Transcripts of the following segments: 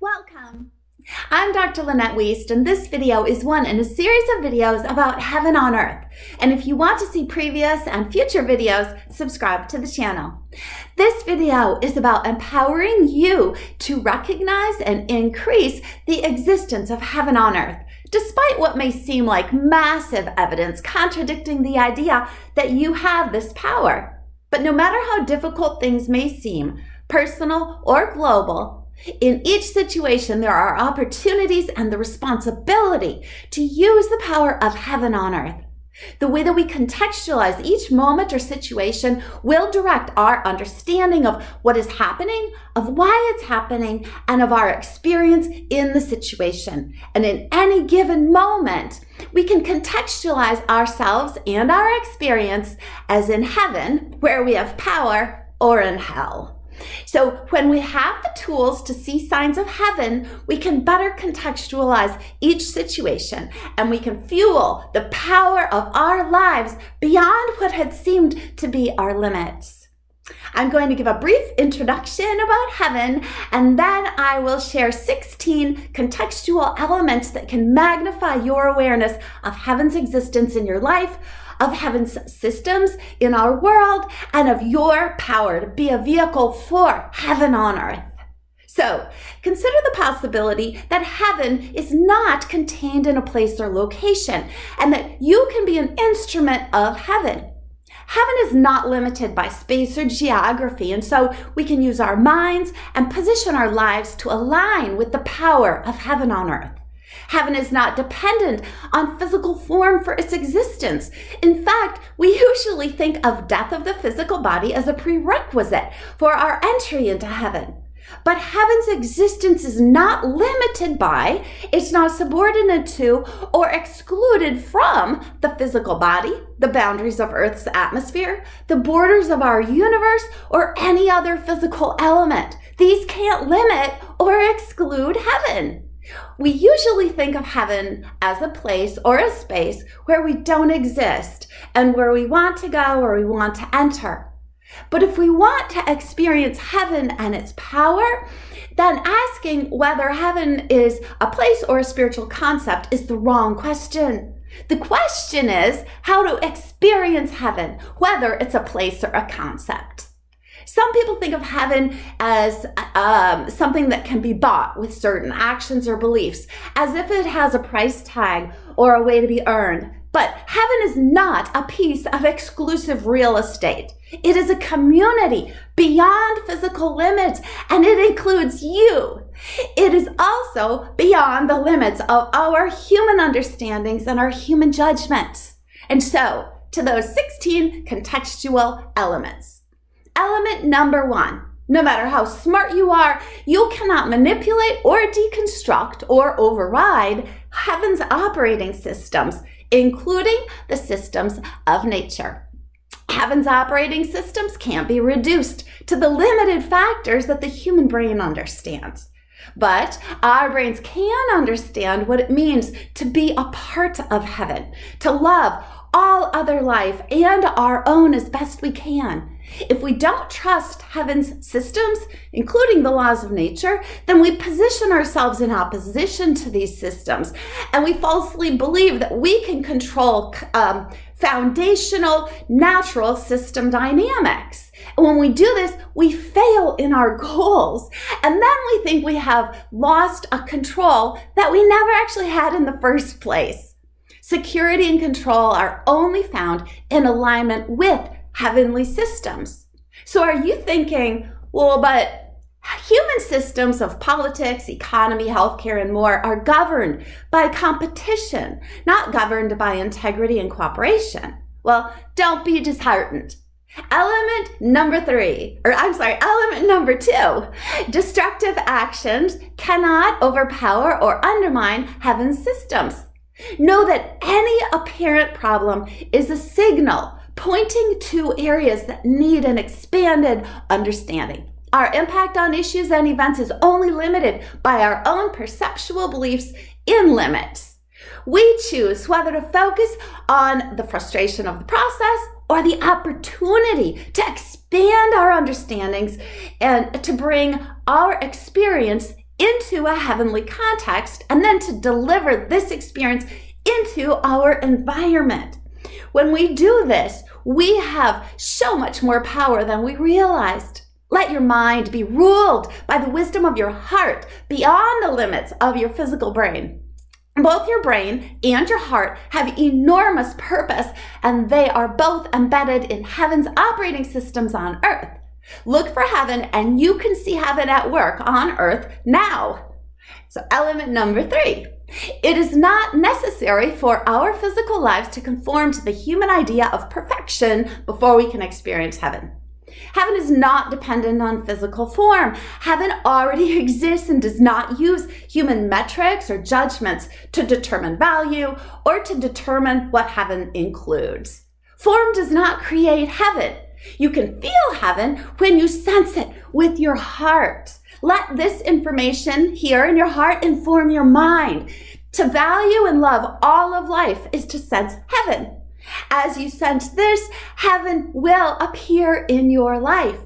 Welcome. I'm Dr. Lynette Wiest, and this video is one in a series of videos about heaven on earth. And if you want to see previous and future videos, subscribe to the channel. This video is about empowering you to recognize and increase the existence of heaven on earth, despite what may seem like massive evidence contradicting the idea that you have this power. But no matter how difficult things may seem, personal or global, in each situation, there are opportunities and the responsibility to use the power of heaven on earth. The way that we contextualize each moment or situation will direct our understanding of what is happening, of why it's happening, and of our experience in the situation. And in any given moment, we can contextualize ourselves and our experience as in heaven, where we have power, or in hell. So when we have the tools to see signs of heaven, we can better contextualize each situation, and we can fuel the power of our lives beyond what had seemed to be our limits. I'm going to give a brief introduction about heaven, and then I will share 16 contextual elements that can magnify your awareness of heaven's existence in your life, of heaven's systems in our world, and of your power to be a vehicle for heaven on earth. So, consider the possibility that heaven is not contained in a place or location, and that you can be an instrument of heaven. Heaven is not limited by space or geography, and so we can use our minds and position our lives to align with the power of heaven on earth. Heaven is not dependent on physical form for its existence. In fact, we usually think of death of the physical body as a prerequisite for our entry into heaven. But heaven's existence is not limited by, it's not subordinate to, or excluded from the physical body, the boundaries of Earth's atmosphere, the borders of our universe, or any other physical element. These can't limit or exclude heaven. We usually think of heaven as a place or a space where we don't exist and where we want to go or we want to enter. But if we want to experience heaven and its power, then asking whether heaven is a place or a spiritual concept is the wrong question. The question is how to experience heaven, whether it's a place or a concept. Some people think of heaven as something that can be bought with certain actions or beliefs, as if it has a price tag or a way to be earned. But heaven is not a piece of exclusive real estate. It is a community beyond physical limits, and it includes you. It is also beyond the limits of our human understandings and our human judgments. And so, to those 16 contextual elements. Element number 1, no matter how smart you are, you cannot manipulate or deconstruct or override heaven's operating systems, including the systems of nature. Heaven's operating systems can't be reduced to the limited factors that the human brain understands. But our brains can understand what it means to be a part of heaven, to love all other life and our own as best we can. If we don't trust heaven's systems, including the laws of nature, then we position ourselves in opposition to these systems, and we falsely believe that we can control foundational natural system dynamics. And when we do this, we fail in our goals, and then we think we have lost a control that we never actually had in the first place. Security and control are only found in alignment with heavenly systems. So are you thinking, well, but human systems of politics, economy, healthcare, and more are governed by competition, not governed by integrity and cooperation? Well, don't be disheartened. Element number 2, destructive actions cannot overpower or undermine heaven's systems. Know that any apparent problem is a signal pointing to areas that need an expanded understanding. Our impact on issues and events is only limited by our own perceptual beliefs in limits. We choose whether to focus on the frustration of the process or the opportunity to expand our understandings and to bring our experience into a heavenly context and then to deliver this experience into our environment. When we do this, we have so much more power than we realized. Let your mind be ruled by the wisdom of your heart beyond the limits of your physical brain. Both your brain and your heart have enormous purpose, and they are both embedded in heaven's operating systems on earth. Look for heaven, and you can see heaven at work on earth now. So element number 3. It is not necessary for our physical lives to conform to the human idea of perfection before we can experience heaven. Heaven is not dependent on physical form. Heaven already exists and does not use human metrics or judgments to determine value or to determine what heaven includes. Form does not create heaven. You can feel heaven when you sense it with your heart. Let this information here in your heart inform your mind. To value and love all of life is to sense heaven. As you sense this, heaven will appear in your life.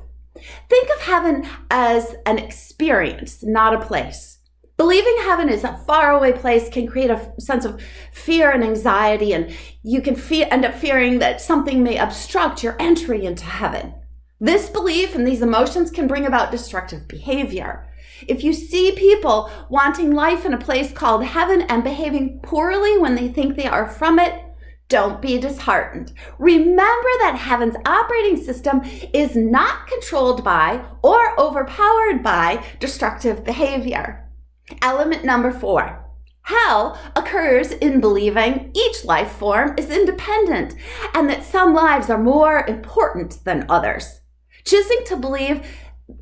Think of heaven as an experience, not a place. Believing heaven is a faraway place can create a sense of fear and anxiety, and you can end up fearing that something may obstruct your entry into heaven. This belief and these emotions can bring about destructive behavior. If you see people wanting life in a place called heaven and behaving poorly when they think they are from it, don't be disheartened. Remember that heaven's operating system is not controlled by or overpowered by destructive behavior. Element number 4. Hell occurs in believing each life form is independent and that some lives are more important than others. Choosing to believe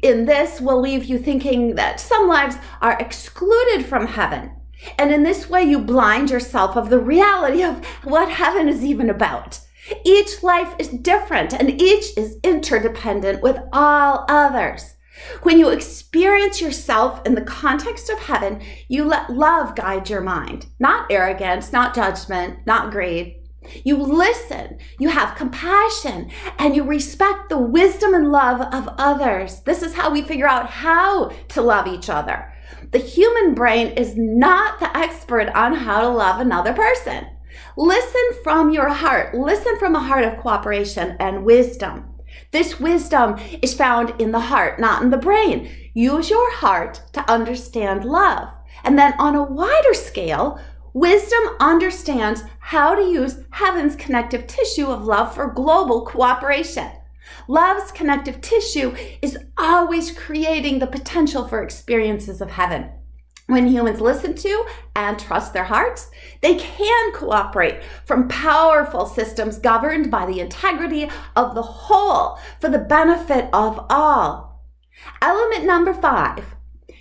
in this will leave you thinking that some lives are excluded from heaven. And in this way, you blind yourself of the reality of what heaven is even about. Each life is different and each is interdependent with all others. When you experience yourself in the context of heaven, you let love guide your mind. Not arrogance, not judgment, not greed. You listen, you have compassion, and you respect the wisdom and love of others. This is how we figure out how to love each other. The human brain is not the expert on how to love another person. Listen from your heart. Listen from a heart of cooperation and wisdom. This wisdom is found in the heart, not in the brain. Use your heart to understand love. And then on a wider scale, wisdom understands how to use heaven's connective tissue of love for global cooperation. Love's connective tissue is always creating the potential for experiences of heaven. When humans listen to and trust their hearts, they can cooperate from powerful systems governed by the integrity of the whole for the benefit of all. Element number 5.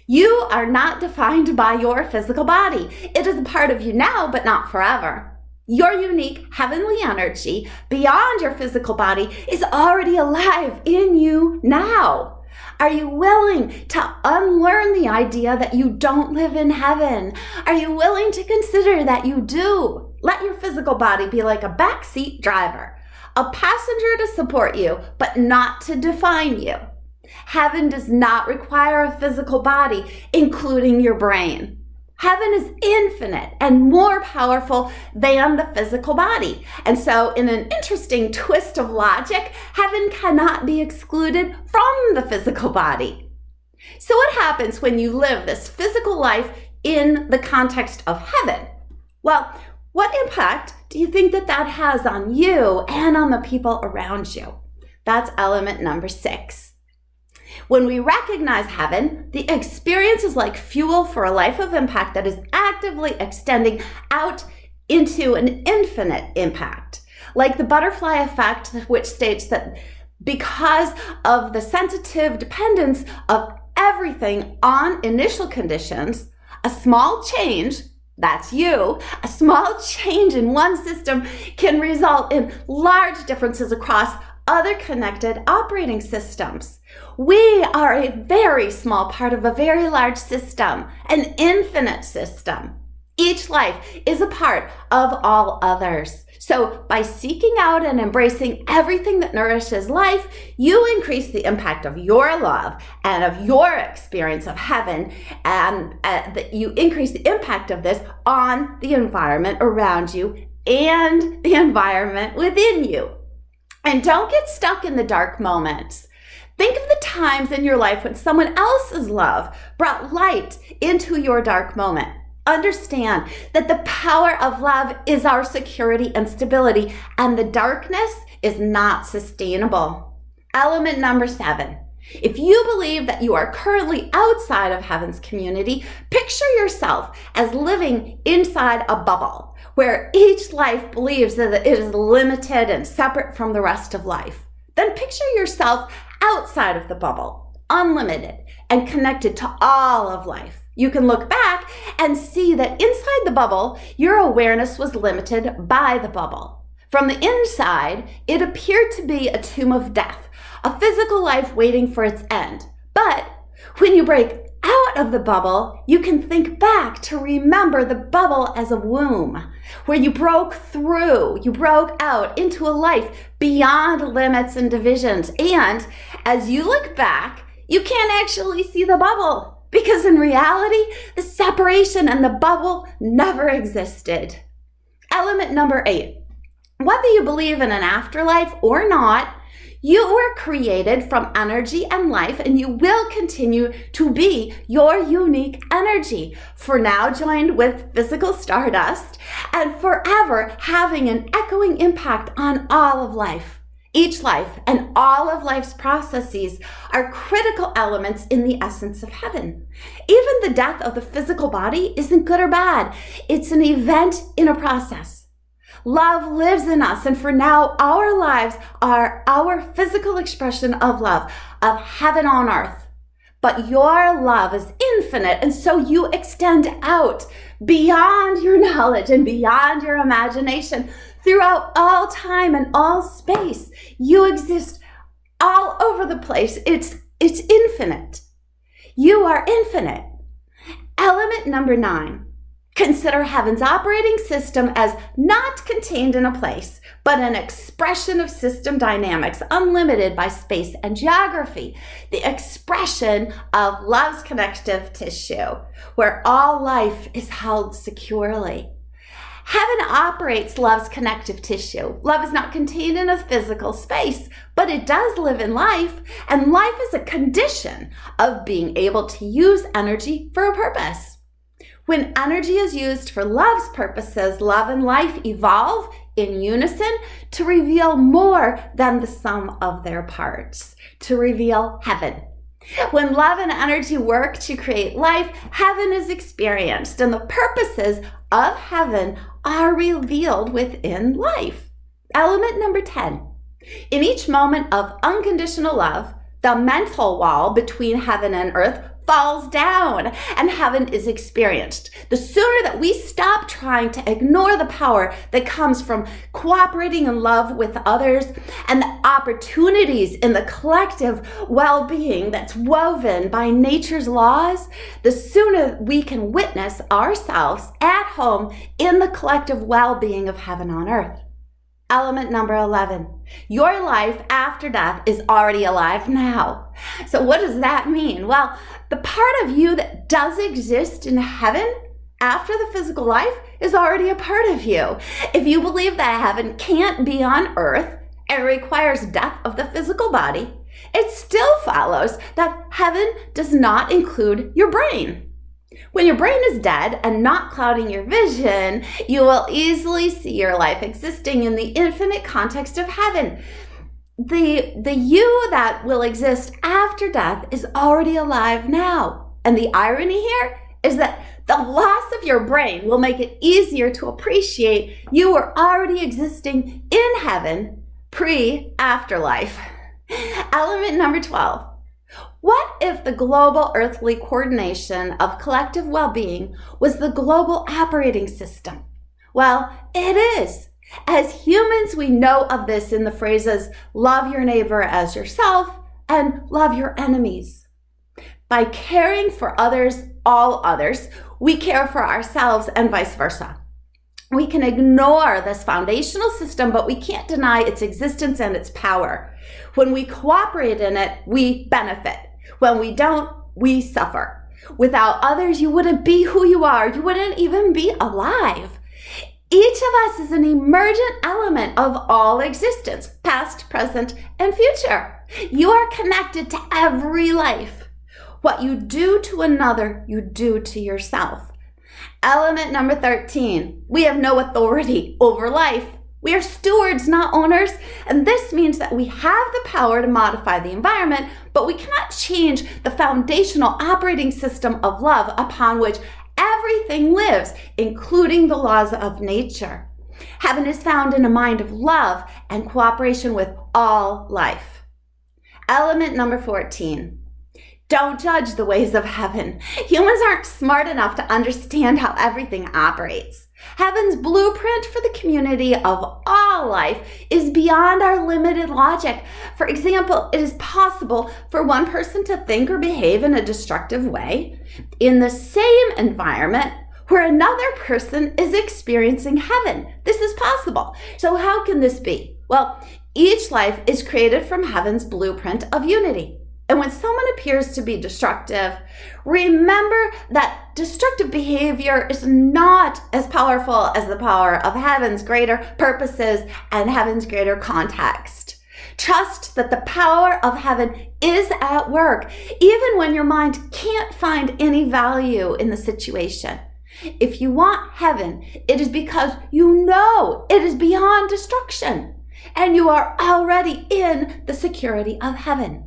You are not defined by your physical body. It is a part of you now, but not forever. Your unique heavenly energy beyond your physical body is already alive in you now. Are you willing to unlearn the idea that you don't live in heaven? Are you willing to consider that you do? Let your physical body be like a backseat driver, a passenger to support you, but not to define you. Heaven does not require a physical body, including your brain. Heaven is infinite and more powerful than the physical body. And so in an interesting twist of logic, heaven cannot be excluded from the physical body. So what happens when you live this physical life in the context of heaven? Well, what impact do you think that has on you and on the people around you? That's element number 6. When we recognize heaven, the experience is like fuel for a life of impact that is actively extending out into an infinite impact. Like the butterfly effect, which states that because of the sensitive dependence of everything on initial conditions, a small change, that's you, a small change in one system can result in large differences across other connected operating systems. We are a very small part of a very large system, an infinite system. Each life is a part of all others. So by seeking out and embracing everything that nourishes life, you increase the impact of your love and of your experience of heaven, and you increase the impact of this on the environment around you and the environment within you. And don't get stuck in the dark moments. Think of the times in your life when someone else's love brought light into your dark moment. Understand that the power of love is our security and stability, and the darkness is not sustainable. Element number 7. If you believe that you are currently outside of heaven's community, picture yourself as living inside a bubble where each life believes that it is limited and separate from the rest of life. Then picture yourself outside of the bubble, unlimited and connected to all of life. You can look back and see that inside the bubble, your awareness was limited by the bubble. From the inside, it appeared to be a tomb of death, a physical life waiting for its end. But when you break out of the bubble, you can think back to remember the bubble as a womb, where you broke through, you broke out into a life beyond limits and divisions. And as you look back, you can't actually see the bubble, because in reality, the separation and the bubble never existed. Element number 8. Whether you believe in an afterlife or not, you were created from energy and life, and you will continue to be your unique energy, for now joined with physical stardust and forever having an echoing impact on all of life. Each life and all of life's processes are critical elements in the essence of heaven. Even the death of the physical body isn't good or bad. It's an event in a process. Love lives in us, and for now, our lives are our physical expression of love, of heaven on earth. But your love is infinite, and so you extend out beyond your knowledge and beyond your imagination. Throughout all time and all space, you exist all over the place. It's infinite. You are infinite. Element number 9. Consider heaven's operating system as not contained in a place, but an expression of system dynamics unlimited by space and geography. The expression of love's connective tissue, where all life is held securely. Heaven operates love's connective tissue. Love is not contained in a physical space, but it does live in life, and life is a condition of being able to use energy for a purpose. When energy is used for love's purposes, love and life evolve in unison to reveal more than the sum of their parts, to reveal heaven. When love and energy work to create life, heaven is experienced, and the purposes of heaven are revealed within life. Element number 10. In each moment of unconditional love, the mental wall between heaven and earth falls down, and heaven is experienced. The sooner that we stop trying to ignore the power that comes from cooperating in love with others and the opportunities in the collective well-being that's woven by nature's laws, the sooner we can witness ourselves at home in the collective well-being of heaven on earth. Element number 11. Your life after death is already alive now. So what does that mean? Well, the part of you that does exist in heaven after the physical life is already a part of you. If you believe that heaven can't be on earth and requires death of the physical body, it still follows that heaven does not include your brain. When your brain is dead and not clouding your vision, you will easily see your life existing in the infinite context of heaven. The you that will exist after death is already alive now. And the irony here is that the loss of your brain will make it easier to appreciate you were already existing in heaven pre-afterlife. Element number 12. What if the global earthly coordination of collective well-being was the global operating system? Well, it is. As humans, we know of this in the phrases, love your neighbor as yourself and love your enemies. By caring for others all others. We care for ourselves and vice versa. We can ignore this foundational system, but we can't deny its existence and its power. When we cooperate in it, we benefit. When we don't, we suffer. Without others, you wouldn't be who you are. You wouldn't even be alive. Each of us is an emergent element of all existence, past, present, and future. You are connected to every life. What you do to another, you do to yourself. Element number 13, we have no authority over life. We are stewards, not owners, and this means that we have the power to modify the environment, but we cannot change the foundational operating system of love upon which everything lives, including the laws of nature. Heaven is found in a mind of love and cooperation with all life. Element number 14. Don't judge the ways of heaven. Humans aren't smart enough to understand how everything operates. Heaven's blueprint for the community of all life is beyond our limited logic. For example, it is possible for one person to think or behave in a destructive way in the same environment where another person is experiencing heaven. This is possible. So how can this be? Well, each life is created from heaven's blueprint of unity. And when someone appears to be destructive, remember that destructive behavior is not as powerful as the power of heaven's greater purposes and heaven's greater context. Trust that the power of heaven is at work, even when your mind can't find any value in the situation. If you want heaven, it is because you know it is beyond destruction, and you are already in the security of heaven.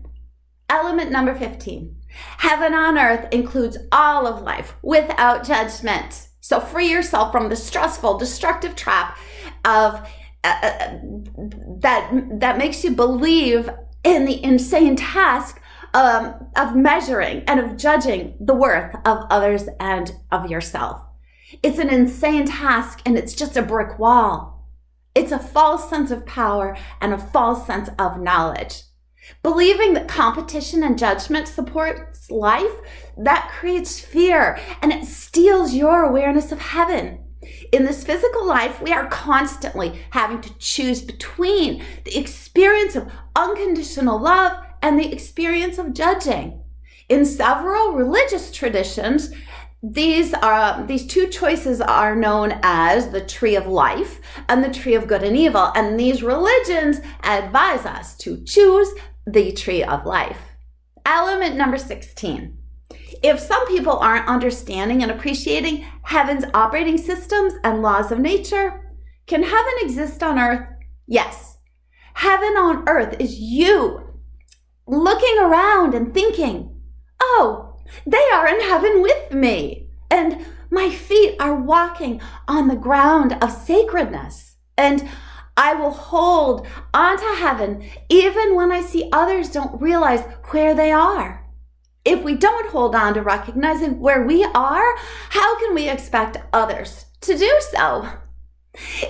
Element number 15. Heaven on earth includes all of life without judgment. So free yourself from the stressful, destructive trap of that makes you believe in the insane task of measuring and of judging the worth of others and of yourself. It's an insane task, and it's just a brick wall. It's a false sense of power and a false sense of knowledge. Believing that competition and judgment supports life, that creates fear, and it steals your awareness of heaven. In this physical life, we are constantly having to choose between the experience of unconditional love and the experience of judging. In several religious traditions, these two choices are known as the tree of life and the tree of good and evil, and these religions advise us to choose the tree of life. Element number 16. If some people aren't understanding and appreciating heaven's operating systems and laws of nature, can heaven exist on earth? Yes. Heaven on earth is you looking around and thinking, oh, they are in heaven with me, and my feet are walking on the ground of sacredness, and I will hold onto heaven even when I see others don't realize where they are. If we don't hold on to recognizing where we are, how can we expect others to do so?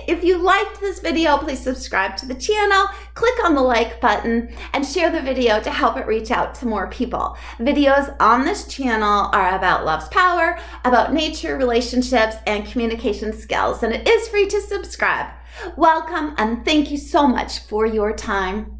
If you liked this video, please subscribe to the channel, click on the like button, and share the video to help it reach out to more people. Videos on this channel are about love's power, about nature, relationships, and communication skills, and it is free to subscribe. Welcome, and thank you so much for your time.